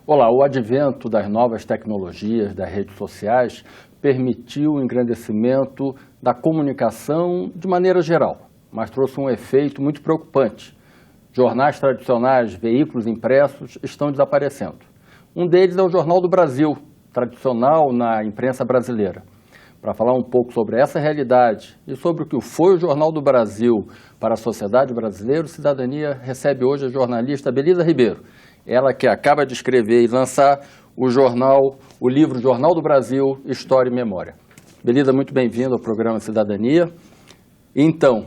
Olá, o advento das novas tecnologias, das redes sociais, permitiu o engrandecimento da comunicação de maneira geral, mas trouxe um efeito muito preocupante. Jornais tradicionais, veículos impressos estão desaparecendo. Um deles é o Jornal do Brasil, tradicional na imprensa brasileira. Para falar um pouco sobre essa realidade e sobre o que foi o Jornal do Brasil para a sociedade brasileira, o Cidadania recebe hoje a jornalista Belisa Ribeiro. Ela que acaba de escrever e lançar o livro Jornal do Brasil, História e Memória. Belisa, muito bem-vinda ao programa Cidadania. Então,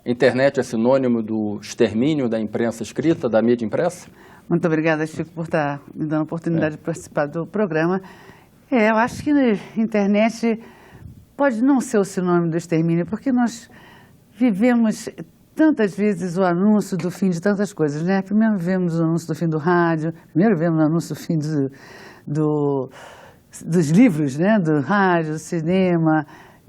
internet é sinônimo do extermínio da imprensa escrita, da mídia impressa? Muito obrigada, Chico, por estar me dando a oportunidade de participar do programa. Eu acho que a internet pode não ser o sinônimo do extermínio, porque nós vivemos tantas vezes o anúncio do fim de tantas coisas, né? Primeiro vemos o anúncio do fim do rádio, primeiro vemos o anúncio do fim dos livros, né? Do rádio, do cinema,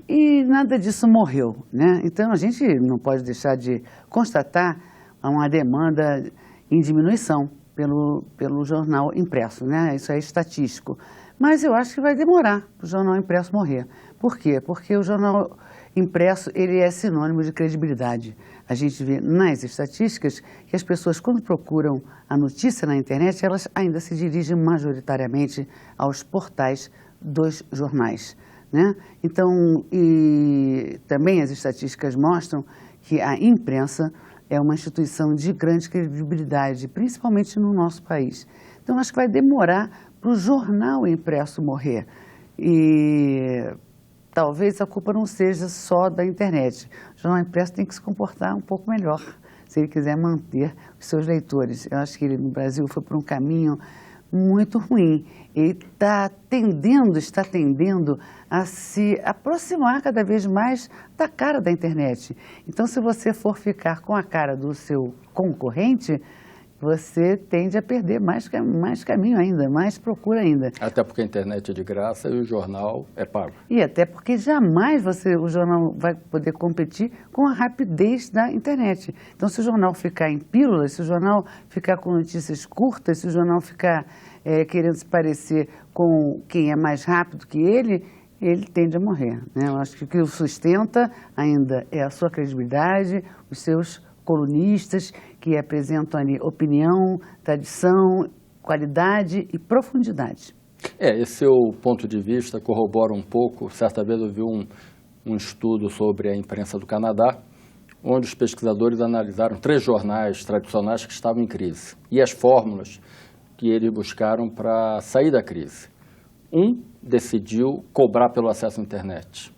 e nada disso morreu, né? Então a gente não pode deixar de constatar uma demanda em diminuição pelo jornal impresso, né? Isso é estatístico. Mas eu acho que vai demorar para o jornal impresso morrer. Por quê? Porque o jornal impresso ele é sinônimo de credibilidade. A gente vê nas estatísticas que as pessoas, quando procuram a notícia na internet, elas ainda se dirigem majoritariamente aos portais dos jornais, né? Então, e também as estatísticas mostram que a imprensa é uma instituição de grande credibilidade, principalmente no nosso país. Então, acho que vai demorar para o jornal impresso morrer. E talvez a culpa não seja só da internet. O jornal impresso tem que se comportar um pouco melhor, se ele quiser manter os seus leitores. Eu acho que ele no Brasil foi por um caminho muito ruim. Ele está tendendo a se aproximar cada vez mais da cara da internet. Então, se você for ficar com a cara do seu concorrente, você tende a perder mais caminho ainda, mais procura ainda. Até porque a internet é de graça e o jornal é pago. E até porque jamais o jornal vai poder competir com a rapidez da internet. Então, se o jornal ficar em pílulas, se o jornal ficar com notícias curtas, se o jornal ficar querendo se parecer com quem é mais rápido que ele tende a morrer, né? Eu acho que o que o sustenta ainda é a sua credibilidade, os seus colunistas que apresentam ali opinião, tradição, qualidade e profundidade. Esse seu ponto de vista corrobora um pouco. Certa vez eu vi um estudo sobre a imprensa do Canadá, onde os pesquisadores analisaram 3 jornais tradicionais que estavam em crise e as fórmulas que eles buscaram para sair da crise. Um decidiu cobrar pelo acesso à internet.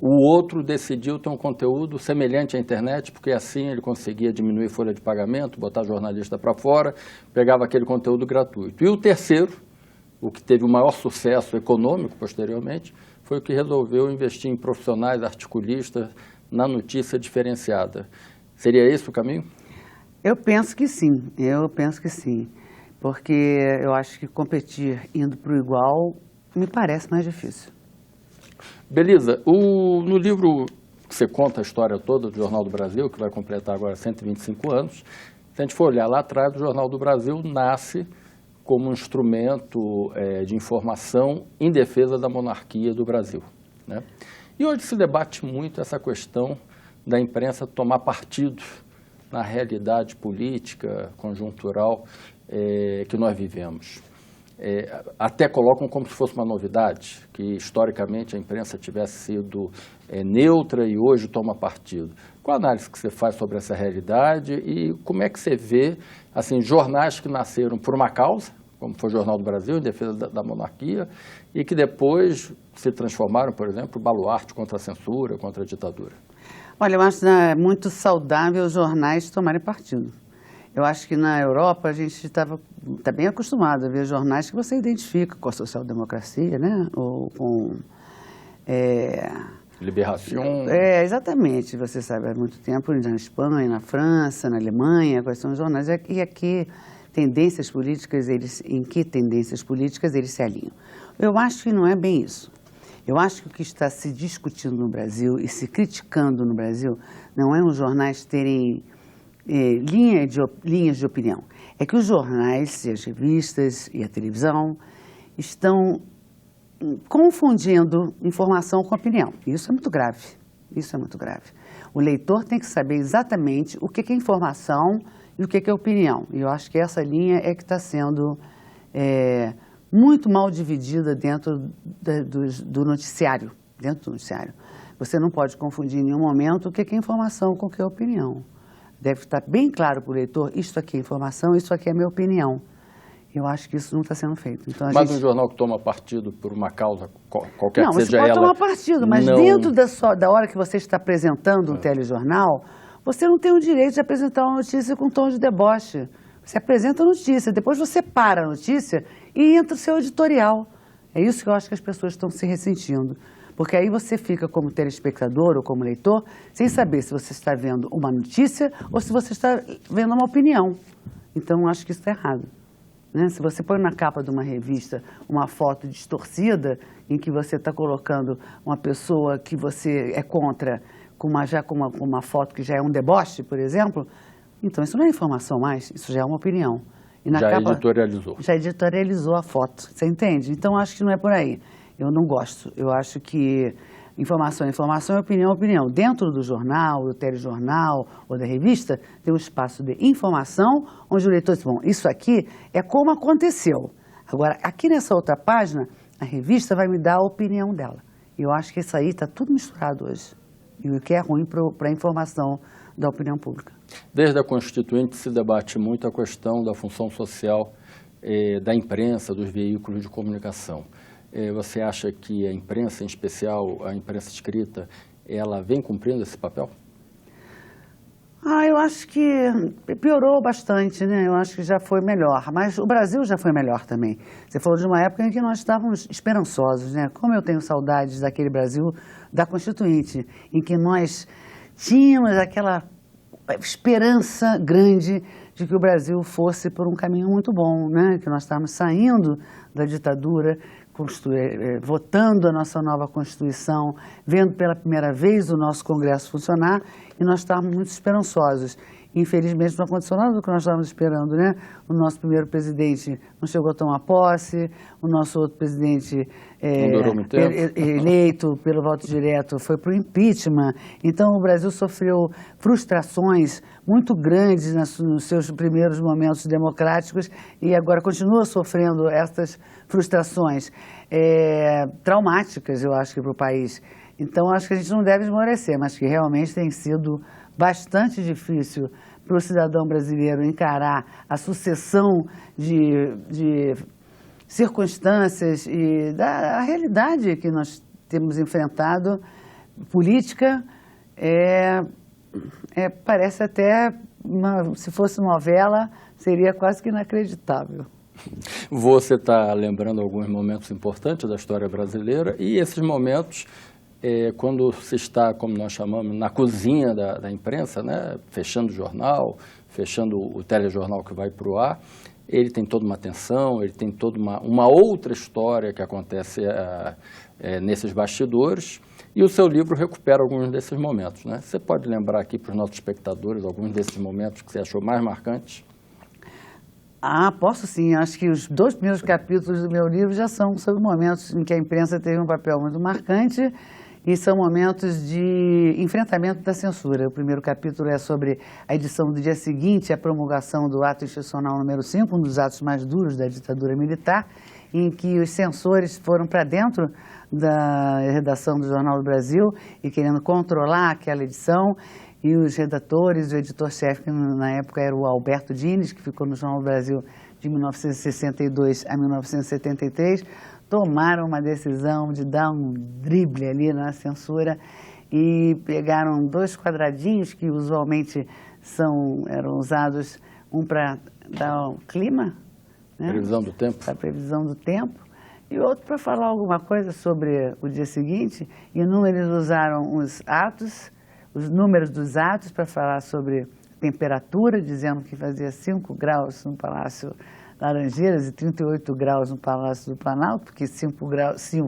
O outro decidiu ter um conteúdo semelhante à internet, porque assim ele conseguia diminuir folha de pagamento, botar jornalista para fora, pegava aquele conteúdo gratuito. E o terceiro, o que teve o maior sucesso econômico posteriormente, foi o que resolveu investir em profissionais articulistas na notícia diferenciada. Seria esse o caminho? Eu penso que sim, porque eu acho que competir indo para o igual me parece mais difícil. Belisa, no livro que você conta a história toda do Jornal do Brasil, que vai completar agora 125 anos, se a gente for olhar lá atrás, o Jornal do Brasil nasce como um instrumento de informação em defesa da monarquia do Brasil, né? E hoje se debate muito essa questão da imprensa tomar partido na realidade política, conjuntural que nós vivemos. Até colocam como se fosse uma novidade, que historicamente a imprensa tivesse sido neutra e hoje toma partido. Qual a análise que você faz sobre essa realidade e como é que você vê assim, jornais que nasceram por uma causa, como foi o Jornal do Brasil, em defesa da monarquia, e que depois se transformaram, por exemplo, baluarte contra a censura, contra a ditadura? Olha, eu acho muito saudável os jornais tomarem partido. Eu acho que na Europa a gente está bem acostumado a ver jornais que você identifica com a social-democracia, né? Ou com Libération. Exatamente. Você sabe há muito tempo na Espanha, na França, na Alemanha, quais são os jornais. E aqui, tendências políticas, em que tendências políticas eles se alinham. Eu acho que não é bem isso. Eu acho que o que está se discutindo no Brasil e se criticando no Brasil não é os jornais terem linhas de opinião. É que os jornais e as revistas e a televisão estão confundindo informação com opinião. Isso é muito grave. Isso é muito grave. O leitor tem que saber exatamente o que é informação e o que é opinião. E eu acho que essa linha é que está sendo muito mal dividida dentro do noticiário. Dentro do noticiário. Você não pode confundir em nenhum momento o que é informação com o que é opinião. Deve estar bem claro para o leitor, isto aqui é informação, isso aqui é minha opinião. Eu acho que isso não está sendo feito. Então, mas um jornal que toma partido por uma causa, qualquer que seja ela... Não, você pode tomar partido, mas não... dentro da hora que você está apresentando um telejornal, você não tem o direito de apresentar uma notícia com tom de deboche. Você apresenta a notícia, depois você para a notícia e entra o seu editorial. É isso que eu acho que as pessoas estão se ressentindo. Porque aí você fica como telespectador ou como leitor sem saber se você está vendo uma notícia ou se você está vendo uma opinião. Então, eu acho que isso está errado. Né? Se você põe na capa de uma revista uma foto distorcida, em que você está colocando uma pessoa que você é contra, com uma foto que já é um deboche, por exemplo, então isso não é informação mais, isso já é uma opinião. E na capa, editorializou. Já editorializou a foto, você entende? Então, acho que não é por aí. Eu não gosto. Eu acho que informação é informação e opinião é opinião. Dentro do jornal, do telejornal ou da revista, tem um espaço de informação onde o leitor diz, bom, isso aqui é como aconteceu. Agora, aqui nessa outra página, a revista vai me dar a opinião dela. E eu acho que isso aí está tudo misturado hoje. E o que é ruim para a informação da opinião pública. Desde a Constituinte se debate muito a questão da função social da imprensa, dos veículos de comunicação. Você acha que a imprensa, em especial a imprensa escrita, ela vem cumprindo esse papel? Eu acho que piorou bastante, né? Eu acho que já foi melhor, mas o Brasil já foi melhor também. Você falou de uma época em que nós estávamos esperançosos, né? Como eu tenho saudades daquele Brasil da Constituinte, em que nós tínhamos aquela esperança grande de que o Brasil fosse por um caminho muito bom, né? Que nós estávamos saindo da ditadura, votando a nossa nova Constituição, vendo pela primeira vez o nosso Congresso funcionar, e nós estávamos muito esperançosos. Infelizmente, não aconteceu nada do que nós estávamos esperando, né? O nosso primeiro presidente não chegou a tomar posse, o nosso outro presidente eleito pelo voto direto foi para o impeachment. Então, o Brasil sofreu frustrações muito grandes nos seus primeiros momentos democráticos e agora continua sofrendo essas frustrações traumáticas, eu acho, para o país. Então, acho que a gente não deve esmorecer, mas que realmente tem sido bastante difícil para o cidadão brasileiro encarar a sucessão de circunstâncias e da realidade que nós temos enfrentado. Política parece até, se fosse novela, seria quase que inacreditável. Você está lembrando alguns momentos importantes da história brasileira e esses momentos... quando se está, como nós chamamos, na cozinha da imprensa, né, fechando o jornal, fechando o telejornal que vai para o ar, ele tem toda uma tensão, ele tem toda uma outra história que acontece nesses bastidores, e o seu livro recupera alguns desses momentos, né? Você pode lembrar aqui para os nossos espectadores alguns desses momentos que você achou mais marcantes? Posso sim. Acho que os 2 primeiros capítulos do meu livro já são sobre momentos em que a imprensa teve um papel muito marcante e são momentos de enfrentamento da censura. O primeiro capítulo é sobre a edição do dia seguinte à promulgação do Ato Institucional número 5, um dos atos mais duros da ditadura militar, em que os censores foram para dentro da redação do Jornal do Brasil e querendo controlar aquela edição. E os redatores, o editor-chefe, que na época era o Alberto Dines, que ficou no Jornal do Brasil de 1962 a 1973, tomaram uma decisão de dar um drible ali na censura e pegaram 2 quadradinhos que usualmente eram usados, um para dar o clima, né? Previsão do tempo. A previsão do tempo, e outro para falar alguma coisa sobre o dia seguinte, e eles usaram os números dos atos para falar sobre temperatura, dizendo que fazia 5 graus no Palácio Laranjeiras e 38 graus no Palácio do Planalto, porque 5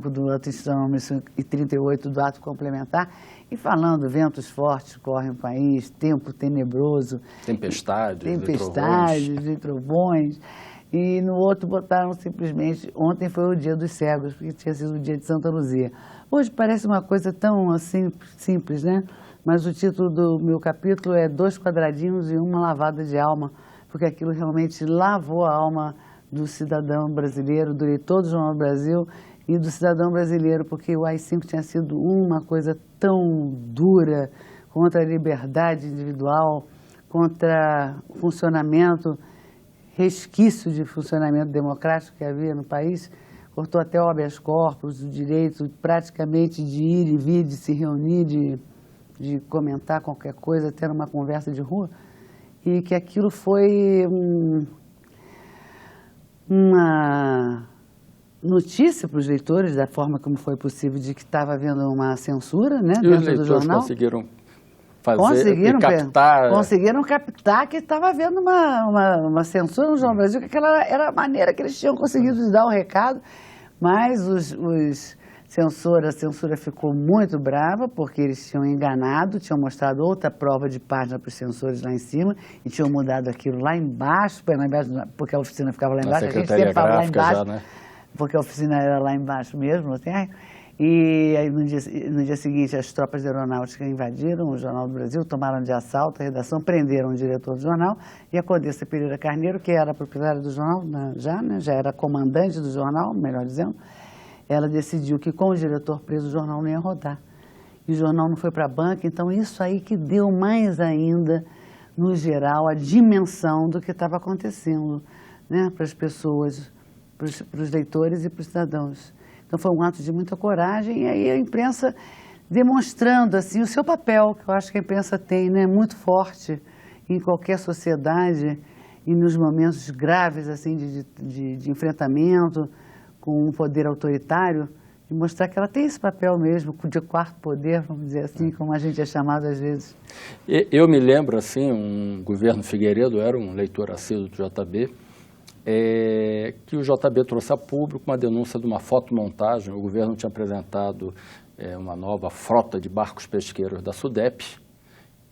do ato institucional e 38 do ato complementar, e falando ventos fortes correm o país, tempo tenebroso. Tempestades e trovões. E no outro botaram simplesmente, ontem foi o dia dos cegos, porque tinha sido o dia de Santa Luzia. Hoje parece uma coisa tão assim, simples, né? Mas o título do meu capítulo é 2 quadradinhos e uma lavada de alma, porque aquilo realmente lavou a alma do cidadão brasileiro, do leitor do Jornal do Brasil e do cidadão brasileiro, porque o AI-5 tinha sido uma coisa tão dura contra a liberdade individual, contra o funcionamento, resquício de funcionamento democrático que havia no país, cortou até o habeas corpus, o direito praticamente de ir e vir, de se reunir, de comentar qualquer coisa, ter uma conversa de rua, e que aquilo foi uma notícia para os leitores da forma como foi possível, de que estava havendo uma censura, né, dentro do jornal. Conseguiram captar... Conseguiram captar que estava havendo uma censura no Jornal do Brasil, que aquela era a maneira que eles tinham conseguido dar o recado, mas a censura ficou muito brava, porque eles tinham enganado, tinham mostrado outra prova de página para os censores lá em cima, e tinham mudado aquilo lá embaixo, porque a oficina ficava lá embaixo, a gente sempre falava lá embaixo, já, né? Porque a oficina era lá embaixo mesmo, no térreo. E aí, no dia seguinte, as tropas da aeronáutica invadiram o Jornal do Brasil, tomaram de assalto a redação, prenderam o diretor do jornal, e a Condessa Pereira Carneiro, que era proprietária do jornal, já era comandante do jornal, melhor dizendo, ela decidiu que com o diretor preso o jornal não ia rodar. E o jornal não foi para a banca, então isso aí que deu mais ainda, no geral, a dimensão do que estava acontecendo, né, para as pessoas, para os leitores e para os cidadãos. Então foi um ato de muita coragem, e aí a imprensa demonstrando assim, o seu papel, que eu acho que a imprensa tem, né, muito forte em qualquer sociedade e nos momentos graves assim, de enfrentamento com um poder autoritário, e mostrar que ela tem esse papel mesmo, de quarto poder, vamos dizer assim, como a gente é chamado às vezes. Eu me lembro, assim, um governo Figueiredo, eu era um leitor assíduo do JB, que o JB trouxe a público uma denúncia de uma fotomontagem. O governo tinha apresentado uma nova frota de barcos pesqueiros da SUDEP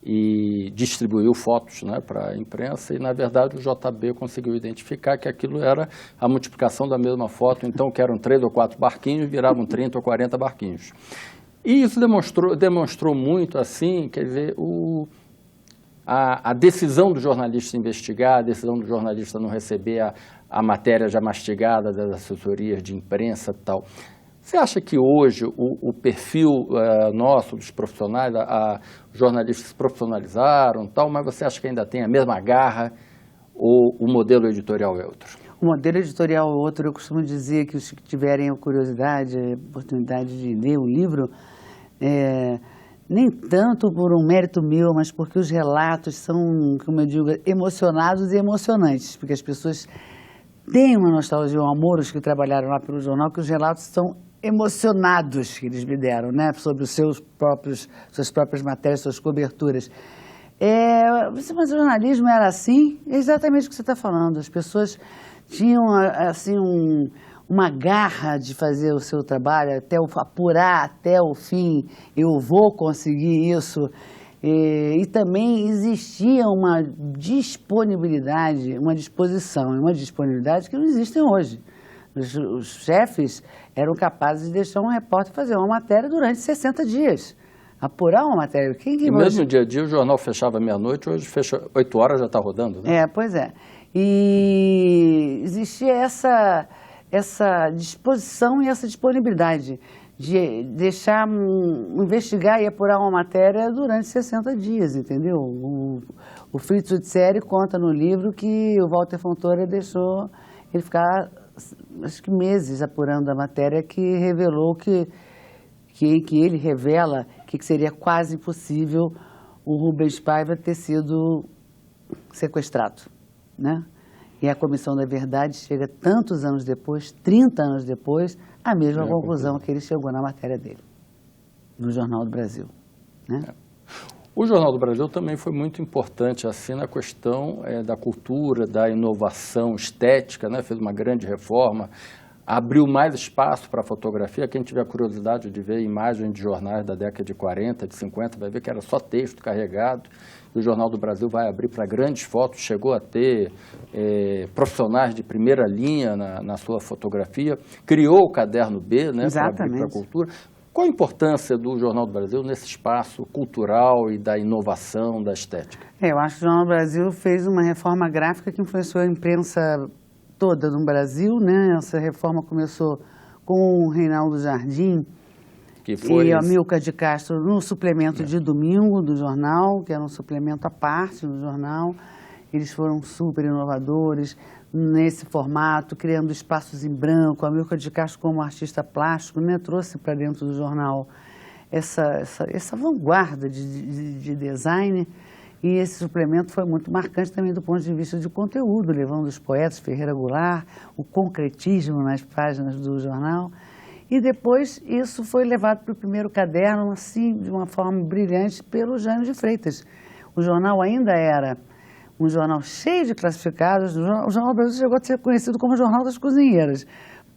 e distribuiu fotos, né, para a imprensa, e na verdade o JB conseguiu identificar que aquilo era a multiplicação da mesma foto, então que eram 3 ou 4 barquinhos, viravam 30 ou 40 barquinhos. E isso demonstrou muito, assim, quer dizer, a decisão do jornalista investigar, a decisão do jornalista não receber a matéria já mastigada das assessorias de imprensa e tal. Você acha que hoje o perfil nosso, dos profissionais, os jornalistas se profissionalizaram e tal, mas você acha que ainda tem a mesma garra ou o modelo editorial é outro? O modelo editorial é outro. Eu costumo dizer que os que tiverem a curiosidade, a oportunidade de ler o livro, nem tanto por um mérito meu, mas porque os relatos são, como eu digo, emocionados e emocionantes, porque as pessoas têm uma nostalgia, um amor, os que trabalharam lá pelo jornal, que os relatos são emocionados que eles me deram, né, sobre os suas próprias matérias, suas coberturas. Mas o jornalismo era assim, é exatamente o que você está falando. As pessoas tinham assim uma garra de fazer o seu trabalho, apurar até o fim, eu vou conseguir isso. E também existia uma disponibilidade, uma disposição e uma disponibilidade que não existem hoje. Os chefes eram capazes de deixar um repórter fazer uma matéria durante 60 dias. Apurar uma matéria. E mesmo no dia a dia o jornal fechava meia-noite, hoje fecha 8 horas, já está rodando, né? Pois é. E existia essa disposição e essa disponibilidade de deixar, investigar e apurar uma matéria durante 60 dias, entendeu? O Fritz Utzeri conta no livro que o Walter Fontoura deixou ele ficar, acho que meses apurando a matéria, que revelou que ele revela que seria quase impossível o Rubens Paiva ter sido sequestrado, né? E a Comissão da Verdade chega tantos anos depois, 30 anos depois, à mesma conclusão que ele chegou na matéria dele, no Jornal do Brasil, né? O Jornal do Brasil também foi muito importante assim na questão da cultura, da inovação estética, né? Fez uma grande reforma, abriu mais espaço para a fotografia. Quem tiver curiosidade de ver imagens de jornais da década de 40, de 50, vai ver que era só texto carregado. E o Jornal do Brasil vai abrir para grandes fotos, chegou a ter profissionais de primeira linha na sua fotografia, criou o Caderno B, né, para abrir para a cultura. Qual a importância do Jornal do Brasil nesse espaço cultural e da inovação, da estética? Eu acho que o Jornal do Brasil fez uma reforma gráfica que influenciou a imprensa toda no Brasil, né? Essa reforma começou com o Reinaldo Jardim e a Amilcar de Castro no suplemento de domingo do jornal, que era um suplemento à parte do jornal. Eles foram super inovadores nesse formato, criando espaços em branco. A Amilcar de Castro, como artista plástico, né, trouxe para dentro do jornal essa vanguarda de design. E esse suplemento foi muito marcante também do ponto de vista de conteúdo, levando os poetas Ferreira Goulart, o concretismo nas páginas do jornal. E depois isso foi levado para o primeiro caderno, assim, de uma forma brilhante, pelo Jânio de Freitas. O jornal ainda era um jornal cheio de classificados. O Jornal do Brasil chegou a ser conhecido como o Jornal das Cozinheiras,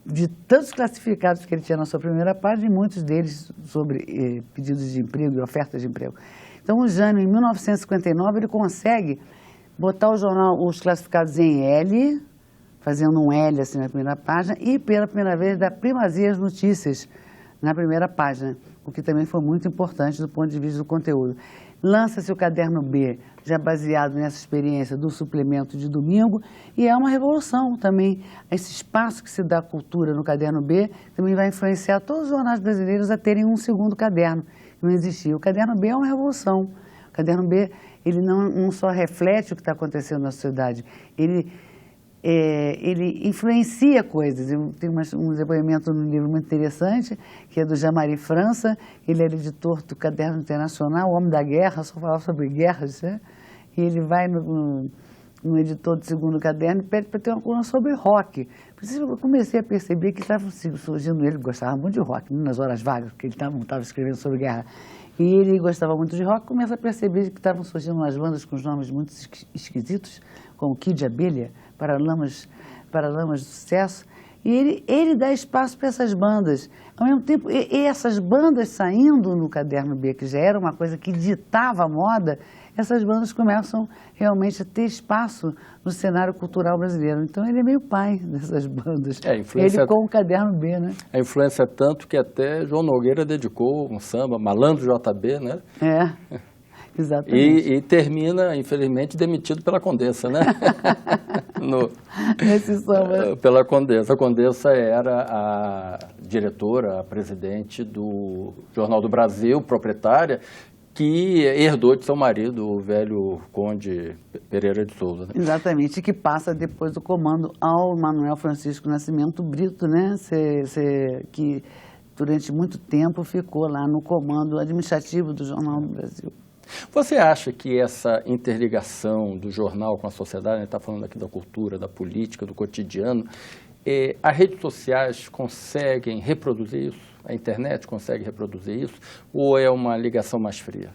de tantos classificados que ele tinha na sua primeira página, e muitos deles sobre pedidos de emprego e ofertas de emprego. Então, o Jânio, em 1959, ele consegue botar o jornal, os classificados em L, fazendo um L assim na primeira página, e pela primeira vez dá primazia às notícias na primeira página, o que também foi muito importante do ponto de vista do conteúdo. Lança-se o Caderno B, já baseado nessa experiência do suplemento de domingo, e é uma revolução também. Esse espaço que se dá à cultura no Caderno B também vai influenciar todos os jornais brasileiros a terem um segundo caderno, que não existia. O Caderno B é uma revolução. O Caderno B, ele não só reflete o que está acontecendo na sociedade, ele influencia coisas. Eu tenho um depoimento no livro muito interessante, que é do Jean-Marie França. Ele era editor do Caderno Internacional, o homem da guerra, só falava sobre guerras, né? E ele vai no editor do segundo caderno e pede para ter uma coluna sobre rock. Eu comecei a perceber que estava surgindo, ele gostava muito de rock, nas horas vagas, porque ele estava escrevendo sobre guerra. E ele gostava muito de rock, começa a perceber que estavam surgindo umas bandas com nomes muito esquisitos, como Kid Abelha, Paralamas do Sucesso, e ele dá espaço para essas bandas. Ao mesmo tempo, e essas bandas saindo no Caderno B, que já era uma coisa que ditava a moda, essas bandas começam realmente a ter espaço no cenário cultural brasileiro. Então, ele é meio pai dessas bandas. Ele com o Caderno B, né? A influência é tanto que até João Nogueira dedicou um samba, Malandro JB, né? Exatamente. E termina, infelizmente, demitido pela Condessa, né? Nesse samba. Pela Condessa. A Condessa era a diretora, a presidente do Jornal do Brasil, proprietária, que herdou de seu marido, o velho Conde Pereira de Souza. Né? Exatamente, e que passa depois do comando ao Manuel Francisco Nascimento Brito, né? Que durante muito tempo ficou lá no comando administrativo do Jornal do Brasil. Você acha que essa interligação do jornal com a sociedade, a gente está falando aqui da cultura, da política, do cotidiano, as redes sociais conseguem reproduzir isso? A internet consegue reproduzir isso? Ou é uma ligação mais fria?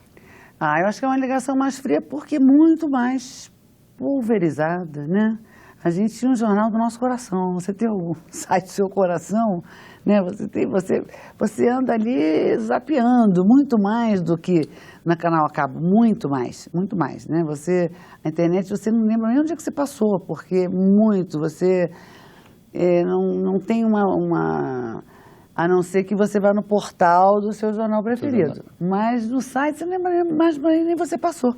Eu acho que é uma ligação mais fria porque é muito mais pulverizada, né? A gente tinha um jornal do nosso coração. Você tem o site do seu coração, né? Você anda ali zapeando muito mais do que na Canal a Cabo, muito mais, né? A internet, você não lembra nem onde é que você passou, porque você não tem a não ser que você vá no portal do seu jornal preferido. Mas no site você não lembra mais nem você passou.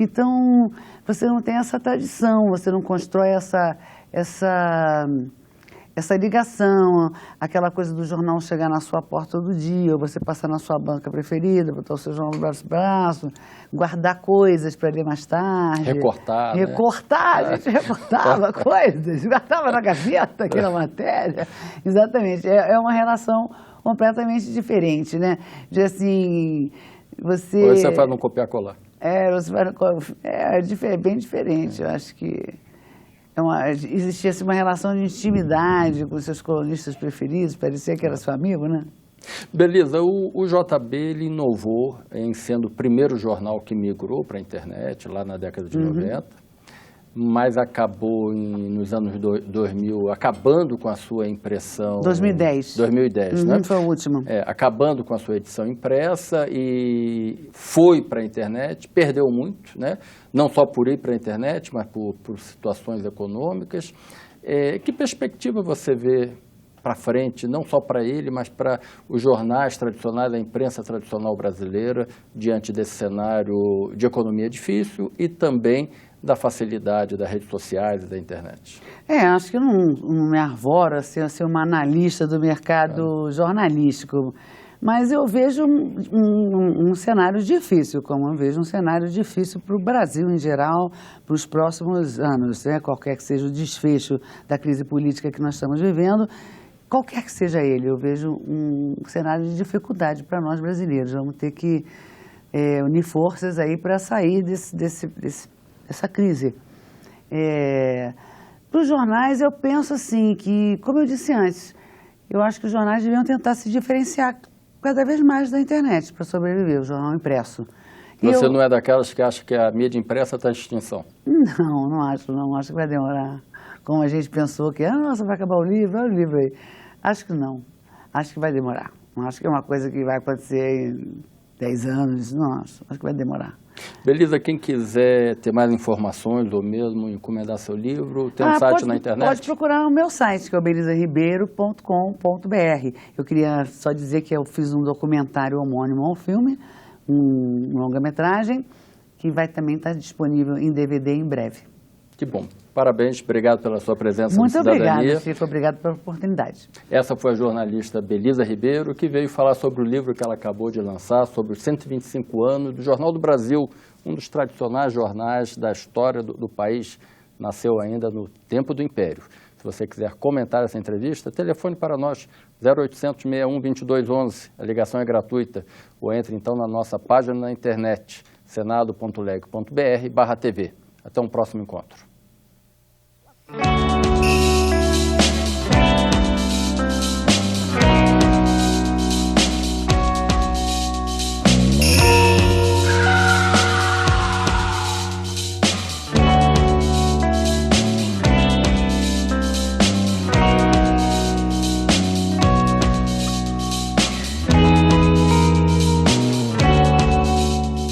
Então, você não tem essa tradição, você não constrói essa ligação, aquela coisa do jornal chegar na sua porta todo dia, ou você passar na sua banca preferida, botar o seu jornal no braço, guardar coisas para ler mais tarde. Recortar, né? A gente recortava coisas, guardava na gaveta aquela matéria. Exatamente, é uma relação completamente diferente, né? De assim, Ou você faz um copiar-colar. É bem diferente, eu acho que existia uma relação de intimidade com seus colunistas preferidos, parecia que era seu amigo, né? Beleza, o JB ele inovou em sendo o primeiro jornal que migrou para a internet, lá na década de 90, mas acabou nos anos 2000, acabando com a sua impressão... 2010. 2010, né? Foi o último. Acabando com a sua edição impressa e foi para a internet, perdeu muito, né? Não só por ir para a internet, mas por situações econômicas. Que perspectiva você vê para frente, não só para ele, mas para os jornais tradicionais, a imprensa tradicional brasileira, diante desse cenário de economia difícil e também da facilidade das redes sociais e da internet? Acho que não me arvora ser uma analista do mercado jornalístico, mas eu vejo um cenário difícil, como eu vejo um cenário difícil para o Brasil em geral, para os próximos anos, né? Qualquer que seja o desfecho da crise política que nós estamos vivendo, qualquer que seja ele, eu vejo um cenário de dificuldade para nós brasileiros. Vamos ter que unir forças aí para sair dessa crise. Para os jornais, eu penso assim que, como eu disse antes, eu acho que os jornais deviam tentar se diferenciar cada vez mais da internet para sobreviver, o jornal impresso. Você não é daquelas que acha que a mídia impressa está em extinção? Não acho que vai demorar. Como a gente pensou que, nossa, vai acabar o livro, olha o livro aí. Acho que não, acho que vai demorar. Não acho que é uma coisa que vai acontecer em 10 anos, não acho que vai demorar. Beleza, quem quiser ter mais informações ou mesmo encomendar seu livro, tem um site na internet? Pode procurar o meu site, que é o belizaribeiro.com.br. Eu queria só dizer que eu fiz um documentário homônimo ao filme, um longa-metragem, que vai também estar disponível em DVD em breve. Que bom. Parabéns, obrigado pela sua presença no Cidadania. Muito obrigada, Chico, obrigado pela oportunidade. Essa foi a jornalista Belisa Ribeiro, que veio falar sobre o livro que ela acabou de lançar, sobre os 125 anos do Jornal do Brasil, um dos tradicionais jornais da história do país, nasceu ainda no tempo do Império. Se você quiser comentar essa entrevista, telefone para nós, 0800 61 2211, a ligação é gratuita, ou entre então na nossa página na internet, senado.leg.br/TV. Até um próximo encontro.